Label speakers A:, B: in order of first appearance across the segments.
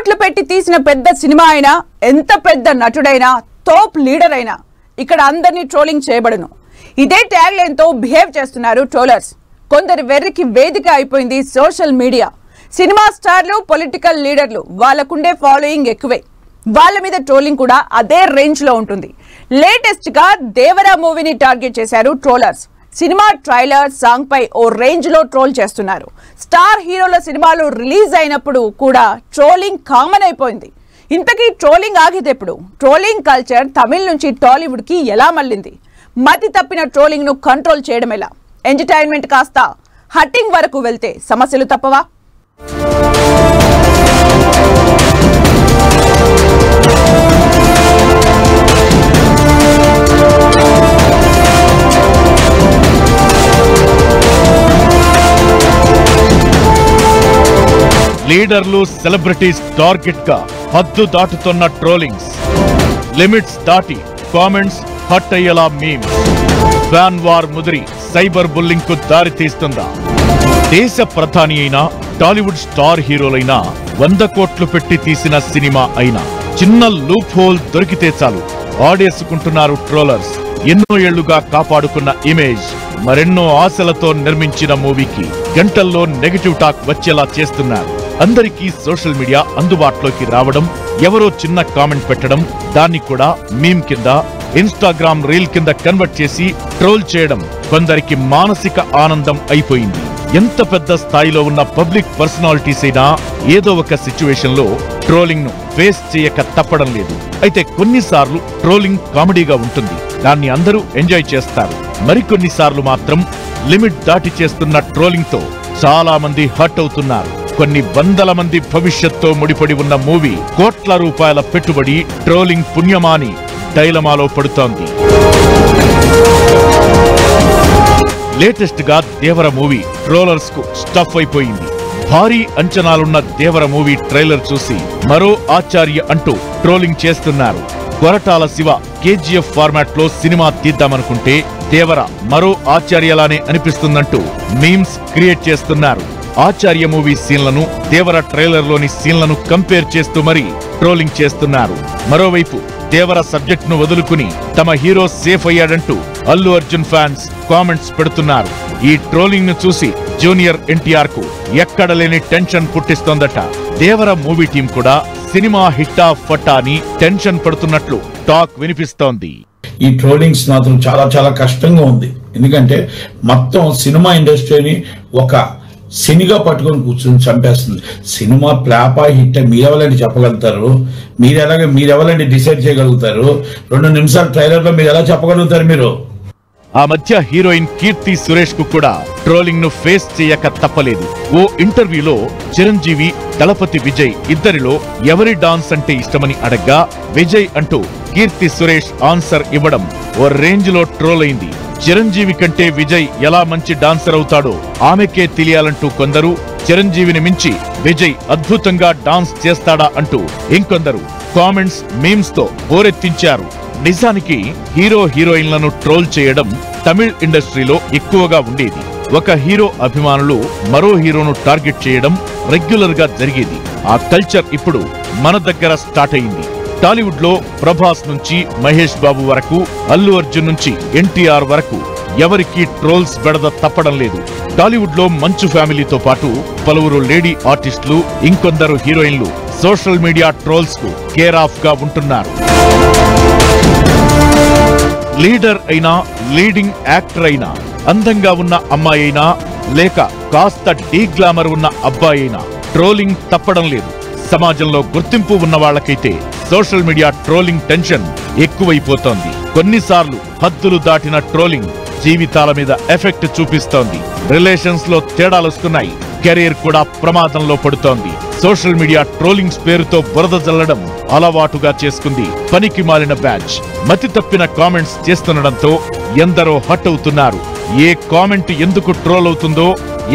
A: కోట్లు పెట్టి తీసిన పెద్ద సినిమా అయినా ఎంత పెద్ద నటుడైనా టాప్ లీడర్ అయినా ఇక్కడ అందరినీ ట్రోలింగ్ చేయబడును. ఇదే ట్యాగ్ లైన్ తో బిహేవ్ చేస్తున్నారు ట్రోలర్స్. కొందరి వెర్రికి వేదిక అయిపోయింది సోషల్ మీడియా. సినిమా స్టార్లు, పొలిటికల్ లీడర్లు వాళ్ళకుండే ఫాలోయింగ్ ఎక్కువే. వాళ్ళ మీద ట్రోలింగ్ కూడా అదే రేంజ్ లో ఉంటుంది. లేటెస్ట్ గా దేవరా మూవీని టార్గెట్ చేశారు ట్రోలర్స్. సినిమా ట్రైలర్, సాంగ్ పై ఓ రేంజ్ లో ట్రోల్ చేస్తున్నారు. స్టార్ హీరోల సినిమాలు రిలీజ్ అయినప్పుడు కూడా ట్రోలింగ్ కామన్ అయిపోయింది. ఇంతకీ ట్రోలింగ్ ఆగితెప్పుడు? ట్రోలింగ్ కల్చర్ తమిళ నుంచి టాలీవుడ్ కి ఎలా మళ్ళింది? మతి తప్పిన ట్రోలింగ్ ను కంట్రోల్ చేయడం ఎలా? ఎంటర్టైన్మెంట్ కాస్త హట్టింగ్ వరకు వెళ్తే సమస్యలు తప్పవా?
B: లీడర్లు, సెలబ్రిటీస్ టార్గెట్ గా హద్దు దాటుతున్న ట్రోలింగ్స్, లిమిట్స్ దాటి కామెంట్స్ హట్ అయ్యేలా మీమ్స్, ఫ్యాన్ వార్ ముదిరి సైబర్ బుల్లింగ్ కు దారి తీస్తుందా? దేశ ప్రధాని అయినా, టాలీవుడ్ స్టార్ హీరోలైనా, 100 కోట్లు పెట్టి తీసిన సినిమా అయినా చిన్న లూప్ హోల్ దొరికితే చాలు ఆడేసుకుంటున్నారు ట్రోలర్స్. ఎన్నో ఏళ్లుగా కాపాడుకున్న ఇమేజ్, మరెన్నో ఆశలతో నిర్మించిన మూవీకి గంటల్లో నెగటివ్ టాక్ వచ్చేలా చేస్తున్నారు. అందరికీ సోషల్ మీడియా అందుబాటులోకి రావడం, ఎవరో చిన్న కామెంట్ పెట్టడం, దాన్ని కూడా మీమ్ కింద, ఇన్స్టాగ్రామ్ రీల్ కింద కన్వర్ట్ చేసి ట్రోల్ చేయడం కొందరికి మానసిక ఆనందం అయిపోయింది. ఎంత పెద్ద స్థాయిలో ఉన్న పబ్లిక్ పర్సనాలిటీస్ అయినా ఏదో ఒక సిచ్యువేషన్ లో ట్రోలింగ్ ను ఫేస్ చేయక తప్పడం లేదు. అయితే కొన్నిసార్లు ట్రోలింగ్ కామెడీగా ఉంటుంది, దాన్ని అందరూ ఎంజాయ్ చేస్తారు. మరికొన్నిసార్లు మాత్రం లిమిట్ దాటి చేస్తున్న ట్రోలింగ్ తో చాలా మంది హర్ట్ అవుతున్నారు. కొన్ని వందల మంది భవిష్యత్తుతో ముడిపడి ఉన్న మూవీ, కోట్ల రూపాయల పెట్టుబడి ట్రోలింగ్ పుణ్యమాని డైలమాలో పడుతోంది. లేటెస్ట్ గా దేవర మూవీ ట్రోలర్స్ కు స్టఫ్ అయిపోయింది. భారీ అంచనాలున్న దేవర మూవీ ట్రైలర్ చూసి మరో ఆచార్య అంటూ ట్రోలింగ్ చేస్తున్నారు. కొరటాల శివ కేజీఎఫ్ ఫార్మాట్ లో సినిమా తీద్దామనుకుంటే దేవర మరో ఆచార్యలానే అనిపిస్తుందంటూ మీమ్స్ క్రియేట్ చేస్తున్నారు. ఆచార్య మూవీ సీన్లను దేవర ట్రైలర్ లోని సీన్లను కంపేర్ చేస్తూ మరీ ట్రోలింగ్ చేస్తున్నారు. మరోవైపు దేవర సబ్జెక్ట్ ను వదులుకుని తమ హీరో సేఫ్ అయ్యాడంటూ అల్లు అర్జున్ ఫ్యాన్స్ కామెంట్స్ పెడుతున్నారు. ఈ ట్రోలింగ్ ను చూసి జూనియర్ ఎన్టీఆర్ కు ఎక్కడ లేని టెన్షన్ పుట్టిస్తోందట. దేవర మూవీ టీం కూడా సినిమా హిట్టా ఫట్టా అని టెన్షన్ పడుతున్నట్లు టాక్ వినిపిస్తోంది.
C: ఈ ట్రోలింగ్స్ మాత్రం చాలా చాలా కష్టంగా ఉంది. ఎందుకంటే మొత్తం సినిమా ఇండస్ట్రీని ఒక సినిగా పట్టుకొని కూర్చొని చంపేస్తుంది. సినిమా ప్లాపా హిట్ మీరెవరండి చెప్పగలుగుతారు? మీరెవరండి డిసైడ్ చేయగలుగుతారు? 2 నిమిషాల ట్రైలర్ లో మీరు ఎలా చెప్పగలుగుతారు? మీరు
B: ఆ మధ్య హీరోయిన్ కీర్తి సురేష్ కు కూడా ట్రోలింగ్ ను ఫేస్ చేయక తప్పలేదు. ఓ ఇంటర్వ్యూలో చిరంజీవి, దళపతి విజయ్ ఇద్దరిలో ఎవరి డాన్స్ అంటే ఇష్టమని అడగ్గా విజయ్ అంటూ కీర్తి సురేష్ ఆన్సర్ ఇవ్వడం ఓ రేంజ్ లో ట్రోల్ అయింది. చిరంజీవి కంటే విజయ్ ఎలా మంచి డాన్సర్ అవుతాడో ఆమెకే తెలియాలంటూ కొందరు, చిరంజీవిని మించి విజయ్ అద్భుతంగా డాన్స్ చేస్తాడా అంటూ ఇంకొందరు కామెంట్స్, మీమ్స్ తో హోరెత్తించారు. నిజానికి హీరో హీరోయిన్లను ట్రోల్ చేయడం తమిళ్ ఇండస్ట్రీలో ఎక్కువగా ఉండేది. ఒక హీరో అభిమానులు మరో హీరోను టార్గెట్ చేయడం రెగ్యులర్ గా జరిగేది. ఆ కల్చర్ ఇప్పుడు మన దగ్గర స్టార్ట్ అయింది. టాలీవుడ్ లో ప్రభాస్ నుంచి మహేష్ బాబు వరకు, అల్లు అర్జున్ నుంచి ఎన్టీఆర్ వరకు ఎవరికి ట్రోల్స్ బెడద తప్పడం లేదు. టాలీవుడ్ లో మంచు ఫ్యామిలీతో పాటు పలువురు లేడీ ఆర్టిస్టులు, ఇంకొందరు హీరోయిన్లు సోషల్ మీడియా ట్రోల్స్ కు కేర్ ఆఫ్ గా ఉంటున్నారు. లీడర్ అయినా, లీడింగ్ యాక్టర్ అయినా, అందంగా ఉన్న అమ్మాయి అయినా, లేక కాస్త డీ గ్లామర్ ఉన్న అబ్బాయి అయినా ట్రోలింగ్ తప్పడం లేదు. సమాజంలో గుర్తింపు ఉన్న వాళ్ళకైతే సోషల్ మీడియా ట్రోలింగ్ టెన్షన్ ఎక్కువైపోతోంది. కొన్నిసార్లు హద్దులు దాటిన ట్రోలింగ్ జీవితాల మీద ఎఫెక్ట్ చూపిస్తోంది. రిలేషన్స్ లో తేడాలొస్తున్నాయి. కెరీర్ కూడా ప్రమాదంలో పడుతోంది. సోషల్ మీడియా ట్రోలింగ్స్ పేరుతో బురద జల్లడం అలవాటుగా చేసుకుంది పనికి మాలిన బ్యాచ్. మతి తప్పిన కామెంట్స్ చేస్తుండడంతో ఎందరో హట్ అవుతున్నారు. ఏ కామెంట్ ఎందుకు ట్రోల్ అవుతుందో,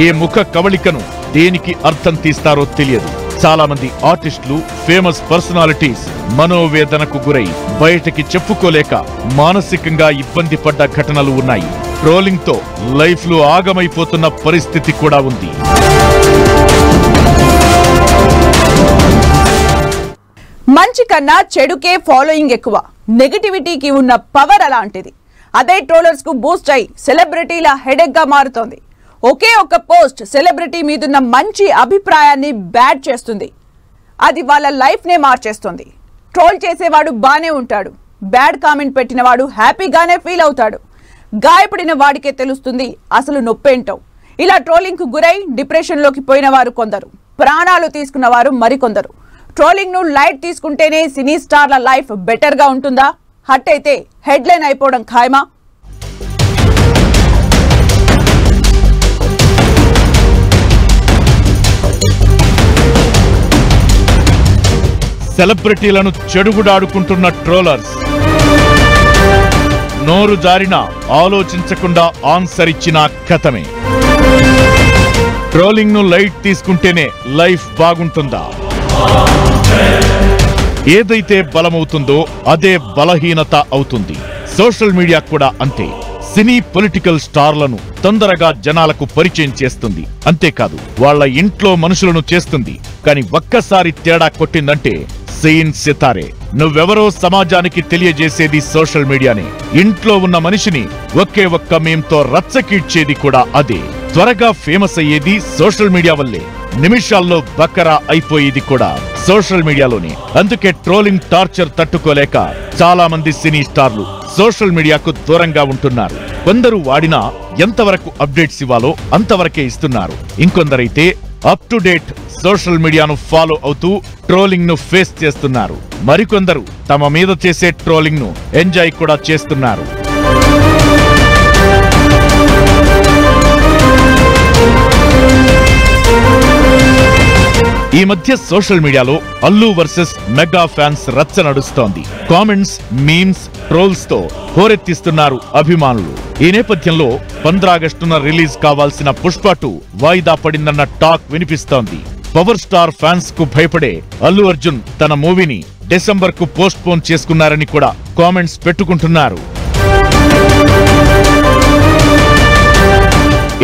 B: ఏ ముఖ కవళికను దేనికి అర్థం తీస్తారో తెలియదు. చాలా మంది ఆర్టిస్టులు, ఫేమస్ పర్సనాలిటీస్ మనోవేదనకు గురై బయటకి చెప్పుకోలేక మానసికంగా ఇబ్బంది పడ్డ ఘటనలు ఉన్నాయి. ట్రోలింగ్ తో లైఫ్ లో ఆగమైపోతున్న పరిస్థితి కూడా ఉంది.
A: మంచి కన్నా చెడుకే ఫాలోయింగ్ ఎక్కువ, నెగటివిటీకి ఉన్న పవర్ అలాంటిది. అదే ట్రోలర్స్ కు బూస్ట్ అయి సెలబ్రిటీల హెడేక్ గా మారుతోంది. ఒకే ఒక్క పోస్ట్ సెలబ్రిటీ మీదున్న మంచి అభిప్రాయాన్ని బ్యాడ్ చేస్తుంది, అది వాళ్ళ లైఫ్ నే మార్చేస్తుంది. ట్రోల్ చేసేవాడు బానే ఉంటాడు, బ్యాడ్ కామెంట్ పెట్టినవాడు హ్యాపీగానే ఫీల్ అవుతాడు. గాయపడిన వాడికే తెలుస్తుంది అసలు నొప్పేంటో. ఇలా ట్రోలింగ్ కు గురై డిప్రెషన్ లోకి పోయిన వారు కొందరు, ప్రాణాలు తీసుకున్న వారు మరికొందరు. ట్రోలింగ్ ను లైట్ తీసుకుంటేనే సినీ స్టార్ల లైఫ్ బెటర్ గా ఉంటుందా? హట్ అయితే హెడ్లైన్ అయిపోవడం ఖాయమా?
B: సెలబ్రిటీలను చెడుగుడాడుకుంటున్న ట్రోలర్స్. నోరు జారినా ఆలోచించకుండా ఆన్సర్ ఇచ్చిన కథమే. ట్రోలింగ్ ను లైట్ తీసుకుంటేనే లైఫ్ బాగుంటుందా? ఏదైతే బలమవుతుందో అదే బలహీనత అవుతుంది. సోషల్ మీడియా కూడా అంతే. సినీ పొలిటికల్ స్టార్లను తొందరగా జనాలకు పరిచయం చేస్తుంది, అంతేకాదు వాళ్ళ ఇంట్లో మనుషులను చేస్తుంది. కానీ ఒక్కసారి తేడా కొట్టిందంటే సీన్ సితారే. నువ్వెవరో సమాజానికి తెలియజేసేది సోషల్ మీడియానే. ఇంట్లో ఉన్న మనిషిని ఒకే ఒక్క మేంతో రచ్చకీడ్చేది కూడా అదే. త్వరగా ఫేమస్ అయ్యేది సోషల్ మీడియా వల్లే. నిమిషాల్లో బకరా అయిపోయేది కూడా సోషల్ మీడియాలోనే. అందుకే ట్రోలింగ్ టార్చర్ తట్టుకోలేక చాలా మంది సినీ స్టార్లు సోషల్ మీడియాకు దూరంగా ఉంటున్నారు. కొందరు వాడినా ఎంతవరకు అప్డేట్స్ ఇవ్వాలో అంతవరకే ఇస్తున్నారు. ఇంకొందరైతే అప్ టు డేట్ సోషల్ మీడియాను ఫాలో అవుతూ ట్రోలింగ్ ను ఫేస్ చేస్తున్నారు. మరికొందరు తమ మీద చేసే ట్రోలింగ్ ను ఎంజాయ్ కూడా చేస్తున్నారు. ఈ మధ్య సోషల్ మీడియాలో అల్లు వర్సెస్ మెగా ఫ్యాన్స్ రచ్చ నడుస్తోంది. కామెంట్స్, మీమ్స్, ట్రోల్స్ తో హోరెత్తిస్తున్నారు అభిమానులు. ఈ నేపథ్యంలో 15 ఆగస్టున రిలీజ్ కావాల్సిన పుష్ప 2 వాయిదా పడిందన్న టాక్ వినిపిస్తోంది. పవర్ స్టార్ ఫ్యాన్స్ కు భయపడే అల్లు అర్జున్ తన మూవీని డిసెంబర్ కు పోస్ట్ పోన్ చేసుకున్నారని కూడా కామెంట్స్ పెట్టుకుంటున్నారు.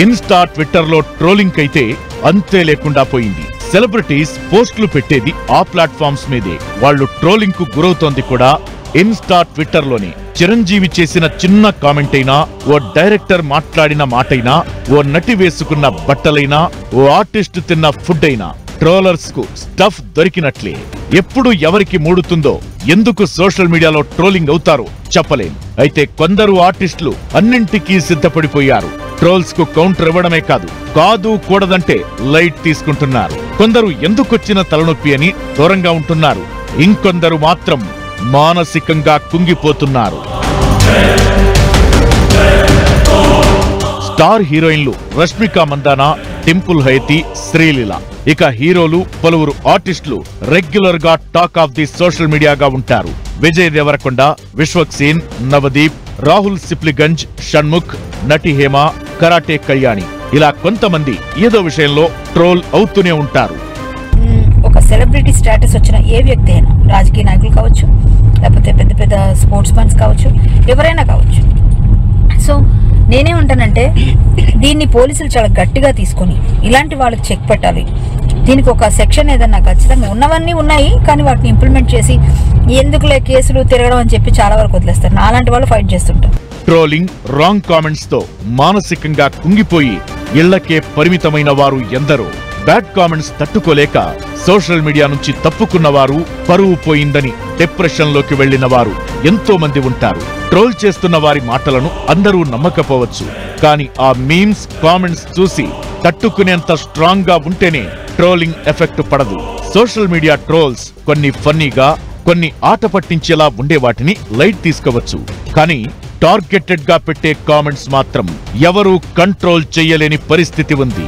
B: ఇన్స్టా, ట్విట్టర్ లో ట్రోలింగ్ అయితే అంతే లేకుండా పోయింది. సెలబ్రిటీస్ పోస్టులు పెట్టేది ఆ ప్లాట్ఫామ్స్ మీదే. వాళ్ళు ట్రోలింగ్ కు గురవుతోంది కూడా ఇన్స్టా, ట్విట్టర్ లోనే. చిరంజీవి చేసిన చిన్న కామెంట్ అయినా, ఓ డైరెక్టర్ మాట్లాడిన మాటైనా, ఓ నటి వేసుకున్న బట్టలైనా, ఓ ఆర్టిస్ట్ తిన్న ఫుడ్ అయినా ట్రోలర్స్ కు స్టఫ్ దొరికినట్లే. ఎప్పుడు ఎవరికి మూడుతుందో, ఎందుకు సోషల్ మీడియాలో ట్రోలింగ్ అవుతారో చెప్పలేం. అయితే కొందరు ఆర్టిస్టులు అన్నింటికీ సిద్ధపడిపోయారు. ట్రోల్స్ కు కౌంటర్ ఇవ్వడమే కాదు కూడదంటే లైట్ తీసుకుంటున్నారు. కొందరు ఎందుకొచ్చిన తలనొప్పి అని దూరంగా ఉంటున్నారు. ఇంకొందరు మాత్రం మానసికంగా కుంగిపోతున్నారు. స్టార్ హీరోయిన్లు రష్మిక మందాన, డింపుల్ హైతి, శ్రీలీల, ఇక హీరోలు పలువురు ఆర్టిస్టులు రెగ్యులర్ గా టాక్ ఆఫ్ ది సోషల్ మీడియాగా ఉంటారు. విజయ్ దేవరకొండ, విశ్వక్ సేన్, నవదీప్, రాహుల్ సిప్లిగంజ్, షణ్ముఖ్, నటి హేమ, కరాటే కళ్యాణి, ఇలా కొంతమంది ఏదో విషయంలో ట్రోల్ అవుతూనే ఉంటారు.
D: ఒక సెలబ్రిటీ స్టేటస్ వచ్చిన ఏ వ్యక్తి అయినా, రాజకీయ నాయకులు కావచ్చు, లేకపోతే పెద్ద పెద్ద స్పోర్ట్స్ మన్స్ కావచ్చు, ఎవరైనా కావచ్చు. సో నేనేమంటానంటే దీన్ని పోలీసులు చాలా గట్టిగా తీసుకొని ఇలాంటి వాళ్ళకి చెక్ పెట్టాలి. దీనికి ఒక సెక్షన్ ఏదన్నా ఖచ్చితంగా ఉన్నవన్నీ ఉన్నాయి, కానీ వాటిని ఇంప్లిమెంట్ చేసి ఎందుకులే కేసులు తిరగడం అని చెప్పి చాలా వరకు వదిలేస్తారు. నాలాంటి వాళ్ళు ఫైట్ చేస్తుంటారు.
B: ట్రోలింగ్, రాంగ్ కామెంట్స్ తో మానసికంగా కుంగిపోయి ఇళ్లకే పరిమితమైన వారు ఎందరో. బ్యాడ్ కామెంట్స్ తట్టుకోలేక సోషల్ మీడియా నుంచి తప్పుకున్న వారు, పరువు పోయిందని డిప్రెషన్ లోకి వెళ్లిన వారు ఎంతో మంది ఉంటారు. ట్రోల్ చేస్తున్న వారి మాటలను అందరూ నమ్మకపోవచ్చు, కానీ ఆ మీమ్స్, కామెంట్స్ చూసి తట్టుకునేంత స్ట్రాంగ్ గా ఉంటేనే ట్రోలింగ్ ఎఫెక్ట్ పడదు. సోషల్ మీడియా ట్రోల్స్ కొన్ని ఫన్నీగా, కొన్ని ఆట పట్టించేలా ఉండే వాటిని లైట్ తీసుకోవచ్చు. కానీ టార్గెటెడ్ గా పెట్టే కామెంట్స్ మాత్రం ఎవరూ కంట్రోల్ చెయ్యలేని పరిస్థితి ఉంది.